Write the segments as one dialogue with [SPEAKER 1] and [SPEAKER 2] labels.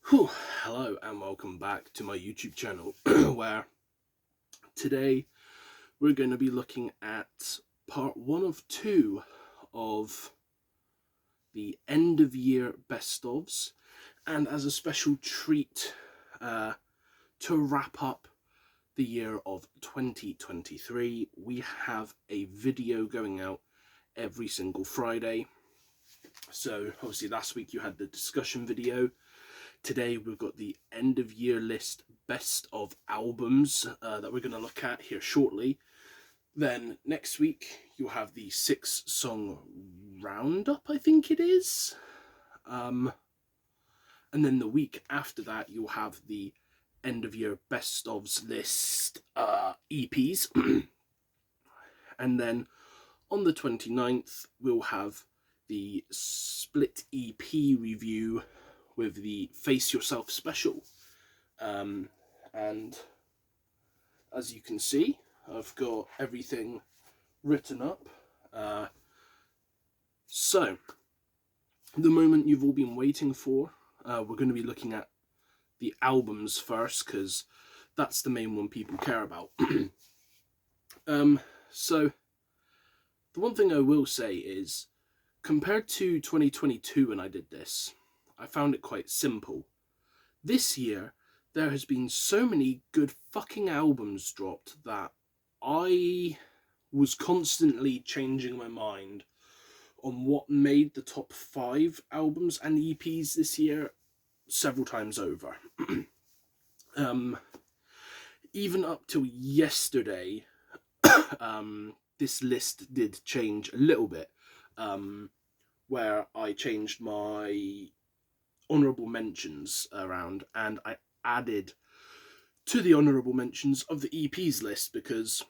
[SPEAKER 1] Whew. Hello and welcome back to my YouTube channel where today we're going to be looking at part one of two of the end of year best ofs, and as a special treat to wrap up the year of 2023 we have a video going out every single Friday. So obviously last week you had the discussion video. Today we've got the end of year list best of albums that we're going to look at here shortly. Then next week you'll have the 6-song roundup, I think it is. And then the week after that you'll have the end of year best ofs list EPs. And then on the 29th we'll have the split EP review with the Face Yourself special. And as you can see, I've got everything written up. So, the moment you've all been waiting for, we're going to be looking at the albums first, because that's the main one people care about. So, the one thing I will say is, compared to 2022 when I did this, I found it quite simple. This year, there has been so many good fucking albums dropped that I was constantly changing my mind on what made the top 5 albums and EPs this year several times over. Even up till yesterday, this list did change a little bit, where I changed my honourable mentions around and I added to the honourable mentions of the EPs list, because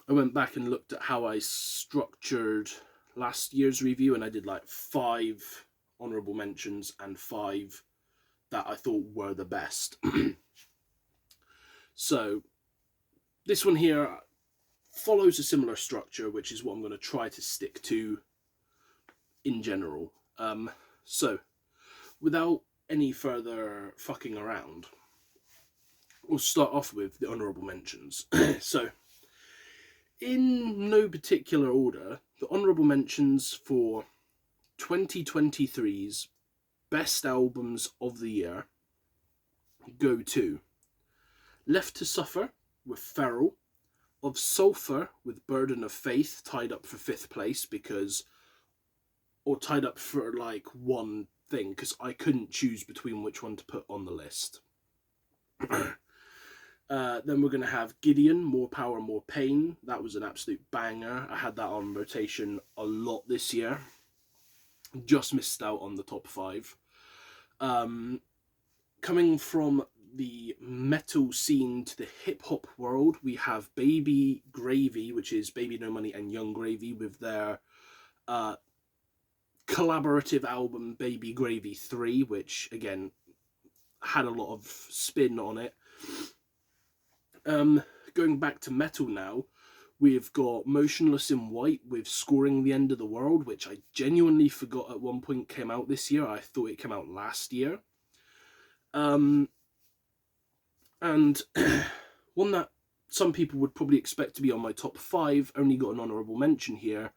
[SPEAKER 1] I went back and looked at how I structured last year's review and I did like 5 honourable mentions and 5 that I thought were the best. So this one here follows a similar structure, which is what I'm going to try to stick to in general. So without any further fucking around, we'll start off with the honourable mentions. So, in no particular order, the honourable mentions for 2023's best albums of the year go to Left to Suffer with Feral, Of Sulphur with Burden of Faith, tied up for 5th place or tied up for like one thing, because I couldn't choose between which one to put on the list. Then we're going to have Gideon, More Power, More Pain. That was an absolute banger. I had that on rotation a lot this year. Just missed out on the top 5. Coming from the metal scene to the hip-hop world, we have Baby Gravy, which is Baby No Money and Young Gravy, with their collaborative album Baby Gravy 3, which again had a lot of spin on it. Going back to metal now, we've got Motionless in White with Scoring the End of the World, which I genuinely forgot at one point came out this year. I thought it came out last year. And one that some people would probably expect to be on my top 5 only got an honourable mention here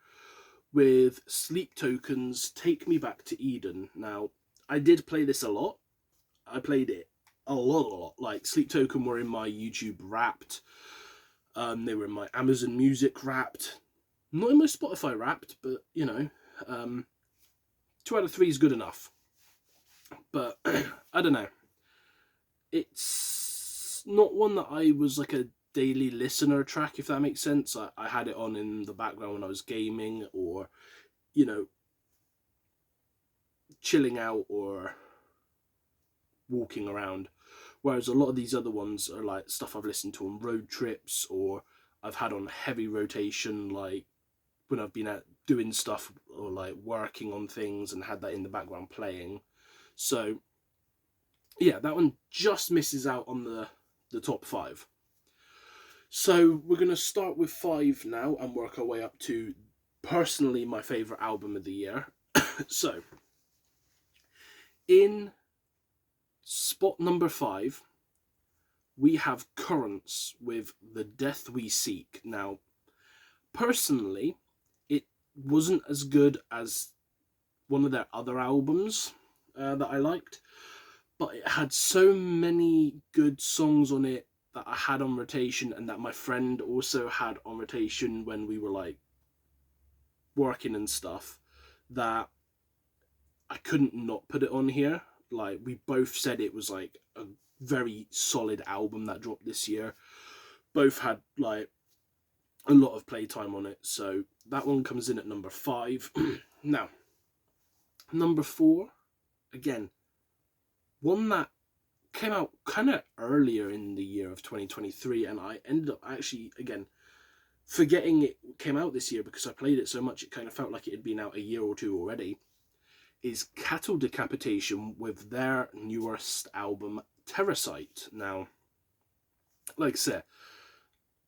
[SPEAKER 1] with Sleep Token's Take Me Back to Eden. Now, I did play this a lot. I played it a lot. Like, Sleep Token were in my YouTube Wrapped. They were in my Amazon Music Wrapped. Not in my Spotify Wrapped, but, 2 out of 3 is good enough. But, I don't know. It's not one that I was like a daily listener track, if that makes sense. I had it on in the background when I was gaming or, chilling out or walking around. Whereas a lot of these other ones are like stuff I've listened to on road trips, or I've had on heavy rotation, like when I've been out doing stuff or like working on things and had that in the background playing. So yeah, that one just misses out on the top 5. So we're going to start with 5 now and work our way up to, personally, my favourite album of the year. So, in spot number 5, we have Currents with The Death We Seek. Now, personally, it wasn't as good as one of their other albums that I liked, but it had so many good songs on it that I had on rotation, and that my friend also had on rotation when we were like working and stuff, that I couldn't not put it on here. Like, we both said it was like a very solid album that dropped this year. Both had like a lot of playtime on it, so that one comes in at number 5. Now, number 4, again, one that came out kind of earlier in the year of 2023, and I ended up actually, again, forgetting it came out this year because I played it so much it kind of felt like it had been out a year or two already, is Cattle Decapitation with their newest album, Terrasite. Now, like I said,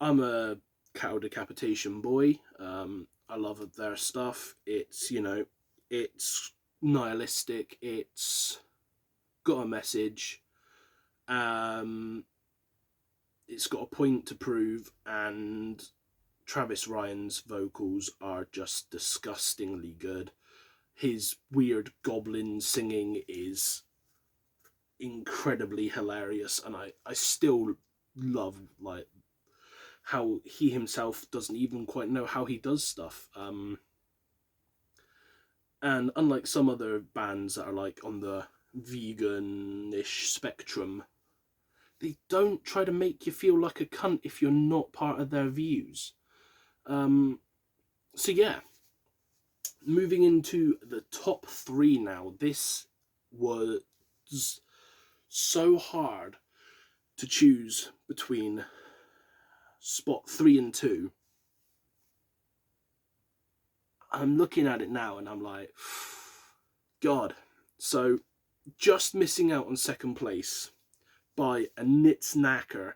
[SPEAKER 1] I'm a Cattle Decapitation boy. I love their stuff. It's, you know, it's nihilistic. It's got a message. It's got a point to prove, and Travis Ryan's vocals are just disgustingly good. His weird goblin singing is incredibly hilarious, and I still love like how he himself doesn't even quite know how he does stuff. And unlike some other bands that are like on the vegan-ish spectrum, they don't try to make you feel like a cunt if you're not part of their views. So yeah, moving into the top 3 now. This was so hard to choose between spot 3 and 2. I'm looking at it now and I'm like, God. So, just missing out on second place by a nit's knacker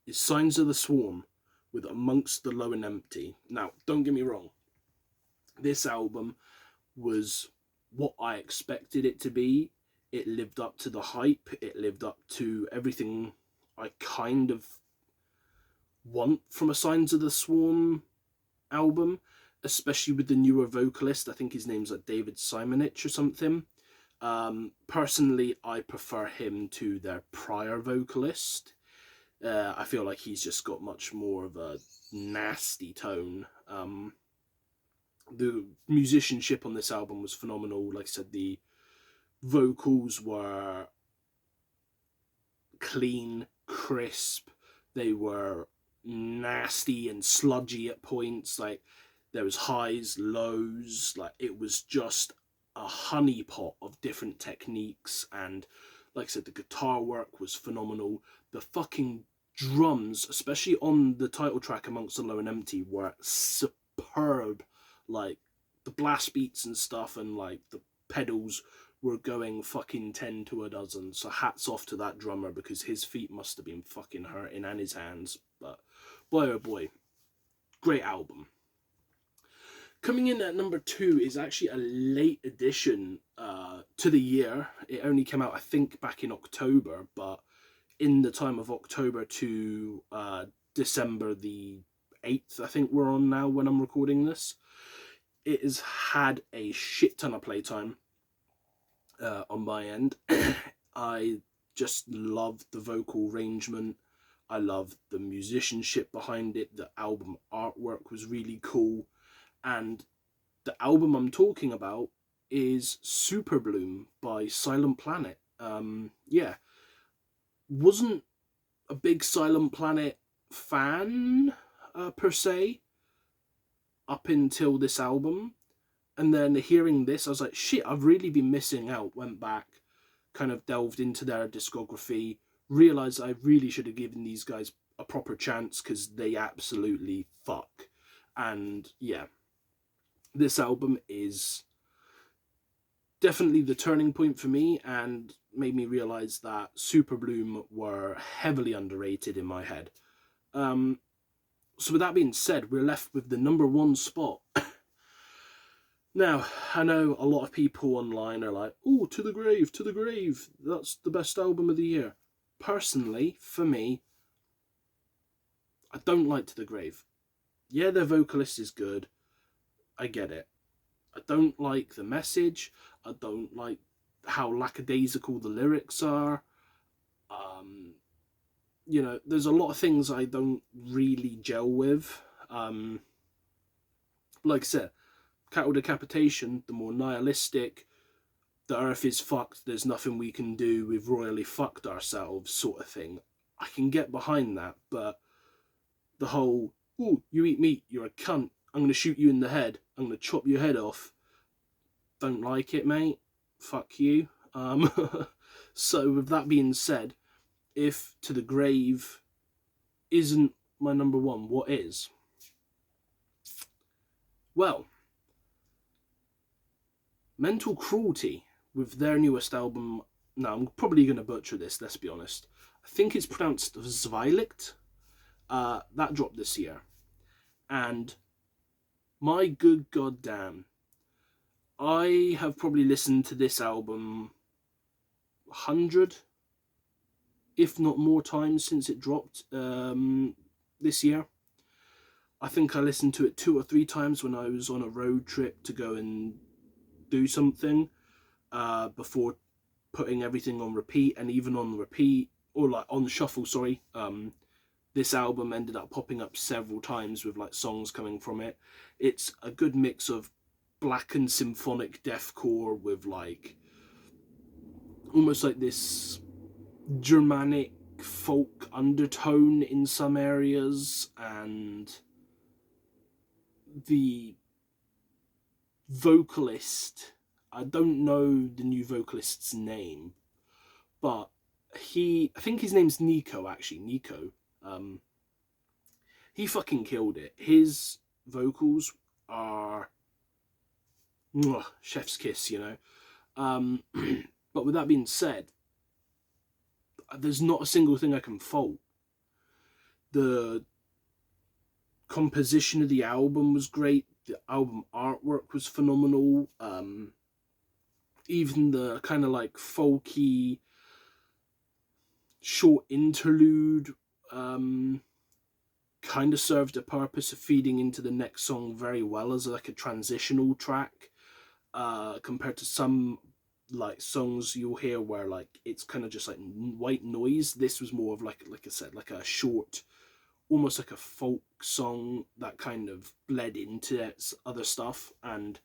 [SPEAKER 1] is Signs of the Swarm with Amongst the Low and Empty. Now, don't get me wrong, this album was what I expected it to be. It lived up to the hype. It lived up to everything I kind of want from a Signs of the Swarm album, especially with the newer vocalist. I think his name's like David Simonich or something. Personally, I prefer him to their prior vocalist. I feel like he's just got much more of a nasty tone. The musicianship on this album was phenomenal. Like I said, the vocals were clean, crisp. They were nasty and sludgy at points. Like, there was highs, lows. Like, it was just a honeypot of different techniques. And like I said, the guitar work was phenomenal. The fucking drums, especially on the title track Amongst the Low and Empty, were superb. Like, the blast beats and stuff, and like the pedals were going fucking 10 to a dozen. So hats off to that drummer, because his feet must have been fucking hurting, and his hands. But boy oh boy, great album. Coming in at number 2 is actually a late addition to the year. It only came out, I think, back in October, but in the time of October to December the 8th, I think we're on now when I'm recording this, it has had a shit ton of playtime on my end. I just love the vocal arrangement. I love the musicianship behind it. The album artwork was really cool. And the album I'm talking about is Super Bloom by Silent Planet. Yeah, wasn't a big Silent Planet fan per se up until this album, and then hearing this I was like, shit, I've really been missing out. Went back, kind of delved into their discography, realized I really should have given these guys a proper chance, because they absolutely fuck. And yeah, this album is definitely the turning point for me, and made me realize that Super Bloom were heavily underrated in my head. So with that being said, we're left with the number 1 spot. Now, I know a lot of people online are like, oh, To the Grave, To the Grave, that's the best album of the year. Personally, for me, I don't like To the Grave. Yeah, their vocalist is good. I get it. I don't like the message. I don't like how lackadaisical the lyrics are. Um, there's a lot of things I don't really gel with. Like I said, Cattle Decapitation, the more nihilistic, the earth is fucked, there's nothing we can do, we've royally fucked ourselves sort of thing. I can get behind that, but the whole, oh, you eat meat, you're a cunt, I'm going to shoot you in the head, I'm going to chop your head off, don't like it, mate, fuck you. So with that being said, if To the Grave isn't my number one, what is? Well, Mental Cruelty with their newest album. Now, I'm probably going to butcher this, let's be honest. I think it's pronounced Zweilicht. That dropped this year. And my good goddamn, I have probably listened to this album 100, if not more times since it dropped this year. I think I listened to it 2 or 3 times when I was on a road trip to go and do something before putting everything on repeat. And even on repeat, or like on shuffle, sorry, this album ended up popping up several times with like songs coming from it. It's a good mix of black and symphonic deathcore with like almost like this Germanic folk undertone in some areas, and the vocalist, I don't know the new vocalist's name, but I think his name's Nico, actually. Nico. He fucking killed it. His vocals are chef's kiss, But with that being said, there's not a single thing I can fault. The composition of the album was great. The album artwork was phenomenal. Even the kind of like folky short interlude kind of served a purpose of feeding into the next song very well as like a transitional track, compared to some like songs you'll hear where like it's kind of just like white noise. This was more of like I said, like a short, almost like a folk song that kind of bled into its other stuff, and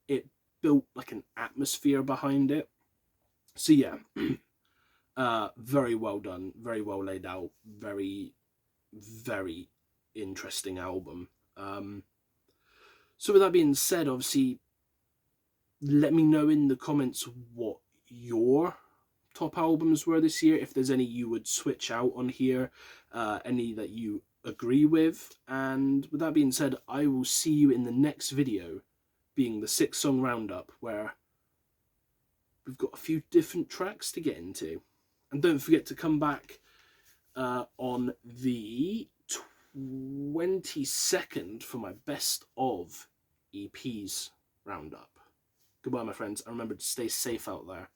[SPEAKER 1] it built like an atmosphere behind it. So yeah, very well done, very well laid out, very, very interesting album. So with that being said, obviously, let me know in the comments what your top albums were this year, if there's any you would switch out on here, any that you agree with. And with that being said, I will see you in the next video, being the 6-song roundup, where we've got a few different tracks to get into. And don't forget to come back on the 22nd for my best of EPs roundup. Goodbye, my friends, and remember to stay safe out there.